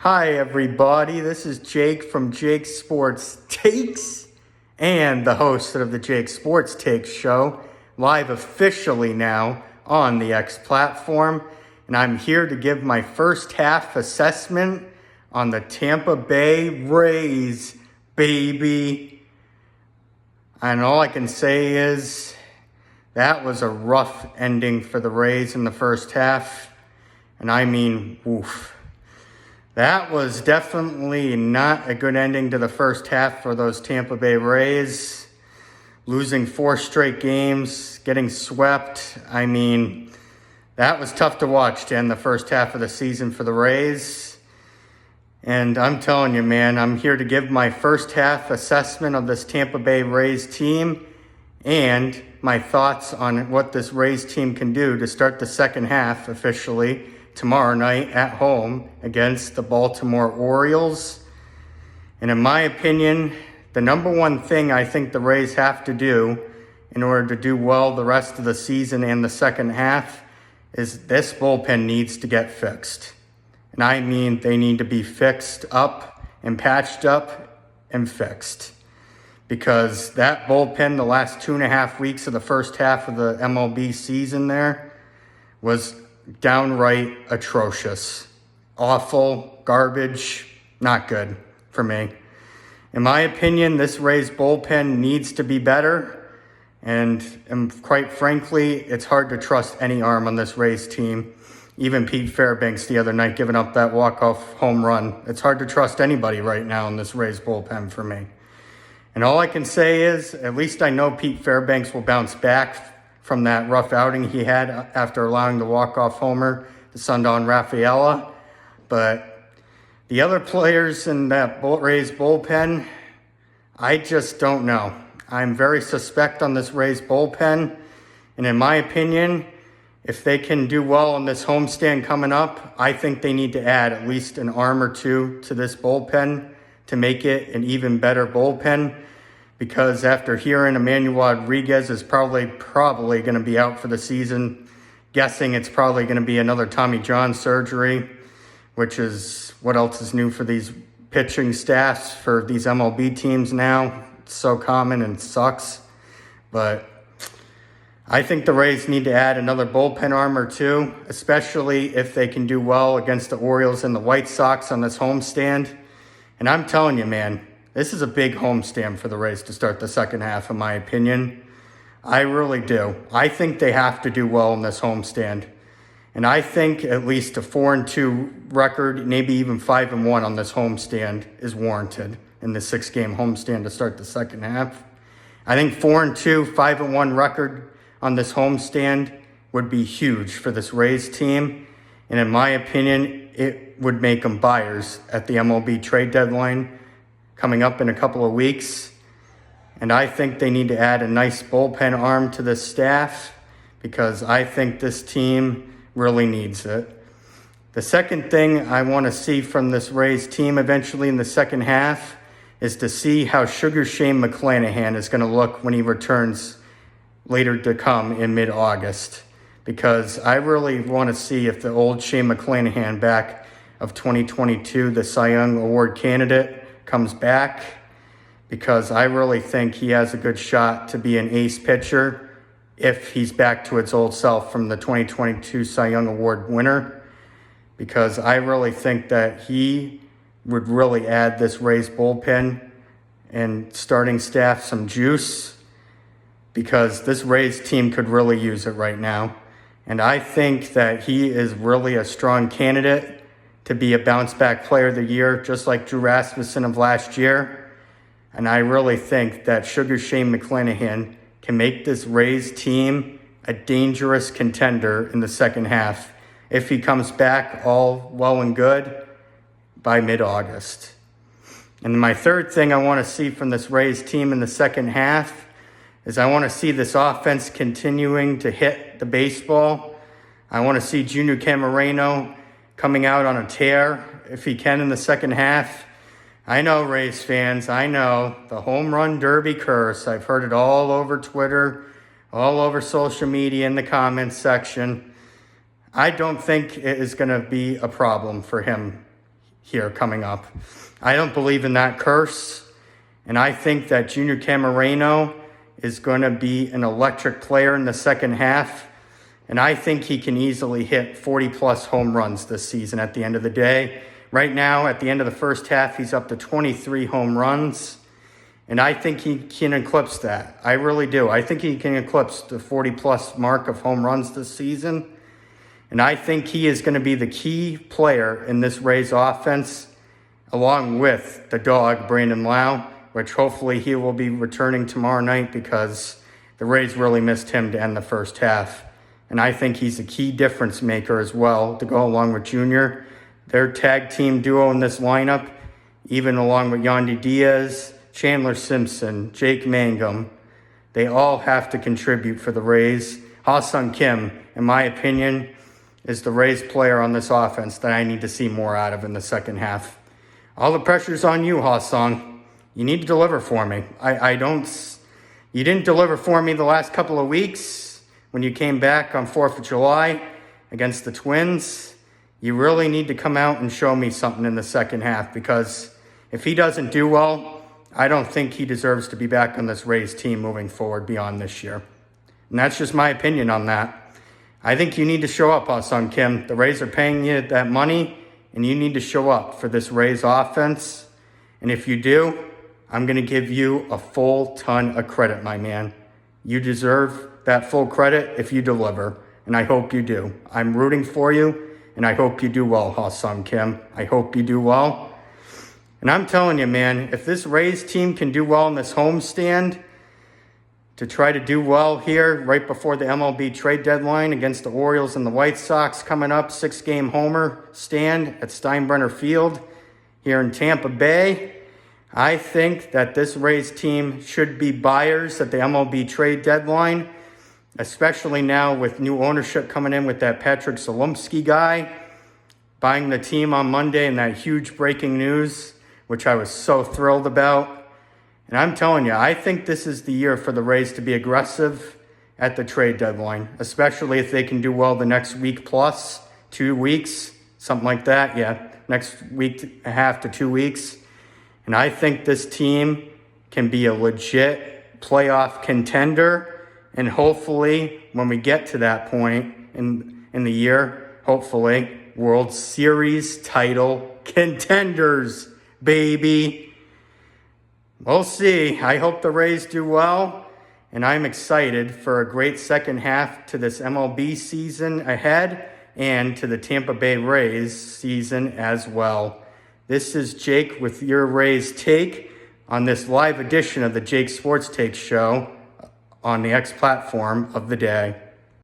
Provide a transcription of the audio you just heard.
Hi, everybody. This is Jake from Jake Sports Takes and the host of the Jake Sports Takes show, live officially now on the X platform. And I'm here to give my first half assessment on the Tampa Bay Rays, baby. And all I can say is that was a rough ending for the Rays in the first half. And I mean, woof. That was definitely not a good ending to the first half for those Tampa Bay Rays. Losing 4 straight games, getting swept. I mean, that was tough to watch to end the first half of the season for the Rays. And I'm telling you, man, I'm here to give my first half assessment of this Tampa Bay Rays team and my thoughts on what this Rays team can do to start the second half officially tomorrow night at home against the Baltimore Orioles. And in my opinion, the number one thing I think the Rays have to do in order to do well the rest of the season and the second half is this bullpen needs to get fixed. And I mean, they need to be fixed up and patched up and fixed. Because that bullpen the last 2.5 weeks of the first half of the MLB season there was downright atrocious. Awful, garbage, not good for me. In my opinion, this Rays bullpen needs to be better. And quite frankly, it's hard to trust any arm on this Rays team. Even Pete Fairbanks the other night giving up that walk-off home run. It's hard to trust anybody right now in this Rays bullpen for me. And all I can say is, at least I know Pete Fairbanks will bounce back from that rough outing he had after allowing the walk-off homer to Sundon Rafaela. But the other players in that Rays bullpen, I just don't know. I'm very suspect on this Rays bullpen. And in my opinion, if they can do well in this homestand coming up, I think they need to add at least an arm or two to this bullpen to make it an even better bullpen. Because after hearing Emmanuel Rodriguez is probably going to be out for the season, guessing it's probably going to be another Tommy John surgery, which is what else is new for these pitching staffs for these MLB teams now. It's so common and sucks. But I think the Rays need to add another bullpen arm or two, especially if they can do well against the Orioles and the White Sox on this homestand. And I'm telling you, man, this is a big homestand for the Rays to start the second half, in my opinion. I really do. I think they have to do well in this homestand. And I think at least a 4-2 record, maybe even 5-1 on this homestand is warranted in the 6-game homestand to start the second half. I think 4-2, 5-1 record on this homestand would be huge for this Rays team. And in my opinion, it would make them buyers at the MLB trade deadline coming up in a couple of weeks. And I think they need to add a nice bullpen arm to this staff because I think this team really needs it. The second thing I want to see from this Rays team eventually in the second half is to see how Sugar Shane McClanahan is going to look when he returns later to come in mid-August. Because I really want to see if the old Shane McClanahan back of 2022, the Cy Young Award candidate, comes back, because I really think he has a good shot to be an ace pitcher if he's back to its old self from the 2022 Cy Young Award winner, because I really think that he would really add this Rays bullpen and starting staff some juice, because this Rays team could really use it right now. And I think that he is really a strong candidate to be a bounce-back player of the year, just like Drew Rasmussen of last year. And I really think that Sugar Shane McClanahan can make this Rays team a dangerous contender in the second half if he comes back all well and good by mid-August. And my third thing I want to see from this Rays team in the second half is I want to see this offense continuing to hit the baseball. I want to see Junior Camareno coming out on a tear if he can in the second half. I know, Rays fans, I know. The home run derby curse. I've heard it all over Twitter, all over social media in the comments section. I don't think it is going to be a problem for him. here coming up. I don't believe in that curse, and I think that Junior Camareno is going to be an electric player in the second half, and I think he can easily hit 40-plus home runs this season at the end of the day. Right now, at the end of the first half, he's up to 23 home runs, and I think he can eclipse that. I really do. I think he can eclipse the 40-plus mark of home runs this season, and I think he is going to be the key player in this Rays offense, along with the dog, Brandon Lau, which hopefully he will be returning tomorrow night because the Rays really missed him to end the first half. And I think he's a key difference maker as well to go along with Junior. Their tag team duo in this lineup, even along with Yandy Diaz, Chandler Simpson, Jake Mangum, they all have to contribute for the Rays. Ha-Sung Kim, in my opinion, is the Rays player on this offense that I need to see more out of in the second half. All the pressure's on you, Ha-Sung. You need to deliver for me. You didn't deliver for me the last couple of weeks when you came back on 4th of July against the Twins. You really need to come out and show me something in the second half, because if he doesn't do well, I don't think he deserves to be back on this Rays team moving forward beyond this year. And that's just my opinion on that. I think you need to show up, Ha-Sung Kim. The Rays are paying you that money, and you need to show up for this Rays offense. And if you do, I'm going to give you a full ton of credit, my man. You deserve that full credit if you deliver, and I hope you do. I'm rooting for you, and I hope you do well, Ha-Sung Kim. I hope you do well. And I'm telling you, man, if this Rays team can do well in this homestand, to try to do well here right before the MLB trade deadline against the Orioles and the White Sox coming up, 6-game homer stand at Steinbrenner Field here in Tampa Bay, I think that this Rays team should be buyers at the MLB trade deadline, especially now with new ownership coming in with that Patrick Zalumski guy buying the team on Monday and that huge breaking news, which I was so thrilled about. And I'm telling you, I think this is the year for the Rays to be aggressive at the trade deadline, especially if they can do well the next week plus, 2 weeks, something like that. Yeah, next week and a half to 2 weeks. And I think this team can be a legit playoff contender. And hopefully, when we get to that point in the year, hopefully, World Series title contenders, baby. We'll see. I hope the Rays do well. And I'm excited for a great second half to this MLB season ahead and to the Tampa Bay Rays season as well. This is Jake with your Rays take on this live edition of the Jake Sports Take Show on the X platform of the day.